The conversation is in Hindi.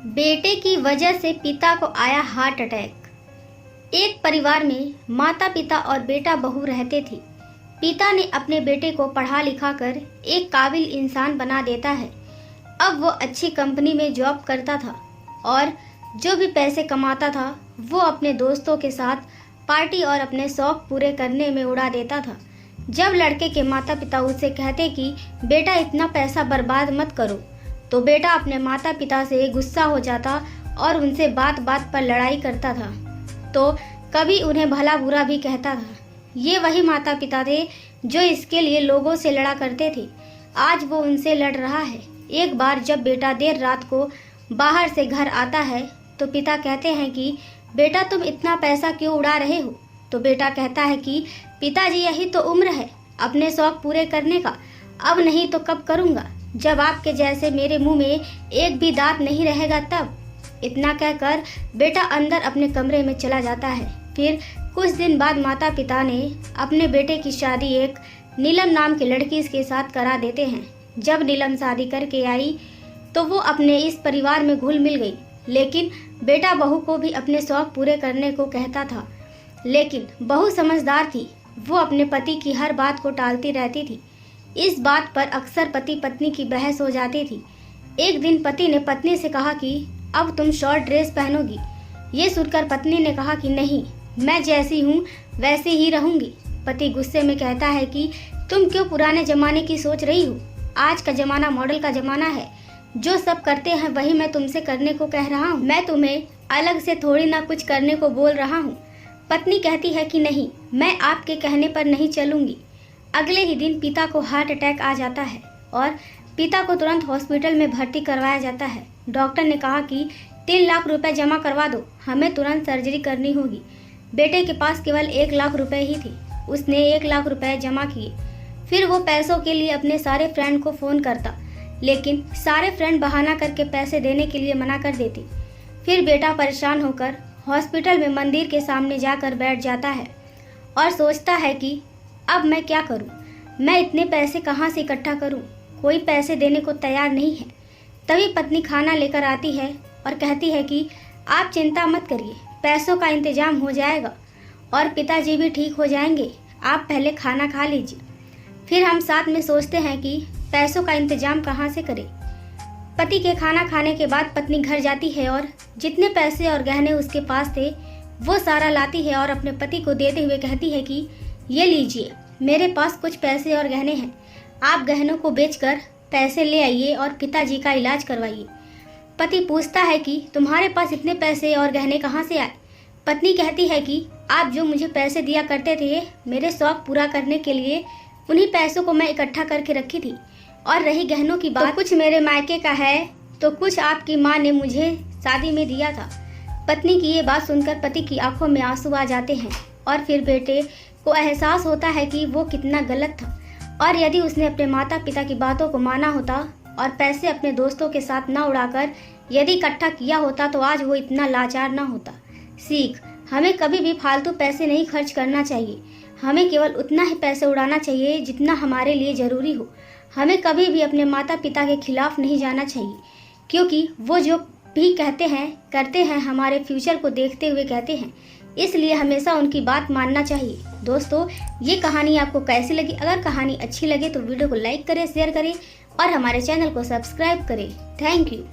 बेटे की वजह से पिता को आया हार्ट अटैक। एक परिवार में माता पिता और बेटा बहू रहते थे। पिता ने अपने बेटे को पढ़ा लिखा कर एक काबिल इंसान बना देता है। अब वो अच्छी कंपनी में जॉब करता था और जो भी पैसे कमाता था वो अपने दोस्तों के साथ पार्टी और अपने शौक पूरे करने में उड़ा देता था। जब लड़के के माता पिता उससे कहते कि बेटा इतना पैसा बर्बाद मत करो, तो बेटा अपने माता पिता से गुस्सा हो जाता और उनसे बात बात पर लड़ाई करता था। तो कभी उन्हें भला बुरा भी कहता था। ये वही माता पिता थे जो इसके लिए लोगों से लड़ा करते थे। आज वो उनसे लड़ रहा है। एक बार जब बेटा देर रात को बाहर से घर आता है तो पिता कहते हैं कि बेटा तुम इतना पैसा क्यों उड़ा रहे हो। तो बेटा कहता है कि पिताजी यही तो उम्र है अपने शौक पूरे करने का, अब नहीं तो कब करूँगा, जब आपके जैसे मेरे मुंह में एक भी दांत नहीं रहेगा तब। इतना कहकर बेटा अंदर अपने कमरे में चला जाता है। फिर कुछ दिन बाद माता पिता ने अपने बेटे की शादी एक नीलम नाम की लड़की के साथ करा देते हैं। जब नीलम शादी करके आई तो वो अपने इस परिवार में घुल मिल गई, लेकिन बेटा बहू को भी अपने शौक पूरे करने को कहता था। लेकिन बहू समझदार थी, वो अपने पति की हर बात को टालती रहती थी। इस बात पर अक्सर पति पत्नी की बहस हो जाती थी। एक दिन पति ने पत्नी से कहा कि अब तुम शॉर्ट ड्रेस पहनोगी। ये सुनकर पत्नी ने कहा कि नहीं, मैं जैसी हूँ वैसी ही रहूंगी। पति गुस्से में कहता है कि तुम क्यों पुराने जमाने की सोच रही हो, आज का जमाना मॉडल का जमाना है, जो सब करते हैं वही मैं तुमसे करने को कह रहा हूँ, मैं तुम्हें अलग से थोड़ी ना कुछ करने को बोल रहा हूँ। पत्नी कहती है कि नहीं, मैं आपके कहने पर नहीं चलूंगी। अगले ही दिन पिता को हार्ट अटैक आ जाता है और पिता को तुरंत हॉस्पिटल में भर्ती करवाया जाता है। डॉक्टर ने कहा कि 3 लाख रुपए जमा करवा दो, हमें तुरंत सर्जरी करनी होगी। बेटे के पास केवल 1 लाख रुपए ही थे। उसने 1 लाख रुपए जमा किए। फिर वो पैसों के लिए अपने सारे फ्रेंड को फ़ोन करता, लेकिन सारे फ्रेंड बहाना करके पैसे देने के लिए मना कर देते। फिर बेटा परेशान होकर हॉस्पिटल में मंदिर के सामने जाकर बैठ जाता है और सोचता है कि अब मैं क्या करूं? मैं इतने पैसे कहां से इकट्ठा करूं? कोई पैसे देने को तैयार नहीं है। तभी पत्नी खाना लेकर आती है और कहती है कि आप चिंता मत करिए, पैसों का इंतजाम हो जाएगा और पिताजी भी ठीक हो जाएंगे, आप पहले खाना खा लीजिए, फिर हम साथ में सोचते हैं कि पैसों का इंतजाम कहां से करें। पति के खाना खाने के बाद पत्नी घर जाती है और जितने पैसे और गहने उसके पास थे वो सारा लाती है और अपने पति को देते हुए कहती है कि ये लीजिए, मेरे पास कुछ पैसे और गहने हैं, आप गहनों को बेचकर पैसे ले आइए और पिताजी का इलाज करवाइए। पति पूछता है कि तुम्हारे पास इतने पैसे और गहने कहाँ से आए? पत्नी कहती है कि आप जो मुझे पैसे दिया करते थे मेरे शौक पूरा करने के लिए, उन्हीं पैसों को मैं इकट्ठा करके रखी थी। और रही गहनों की बात, तो कुछ मेरे मायके का है तो कुछ आपकी माँ ने मुझे शादी में दिया था। पत्नी की ये बात सुनकर पति की आंखों में आंसू आ जाते हैं और फिर बेटे को एहसास होता है कि वो कितना गलत था और यदि उसने अपने माता पिता की बातों को माना होता और पैसे अपने दोस्तों के साथ न उड़ाकर यदि इकट्ठा किया होता तो आज वो इतना लाचार न होता। सीख, हमें कभी भी फालतू पैसे नहीं खर्च करना चाहिए। हमें केवल उतना ही पैसे उड़ाना चाहिए जितना हमारे लिए ज़रूरी हो। हमें कभी भी अपने माता पिता के खिलाफ नहीं जाना चाहिए, क्योंकि वो जो भी कहते हैं करते हैं हमारे फ्यूचर को देखते हुए कहते हैं, इसलिए हमेशा उनकी बात मानना चाहिए। दोस्तों, ये कहानी आपको कैसी लगी? अगर कहानी अच्छी लगे तो वीडियो को लाइक करें, शेयर करें और हमारे चैनल को सब्सक्राइब करें। Thank you.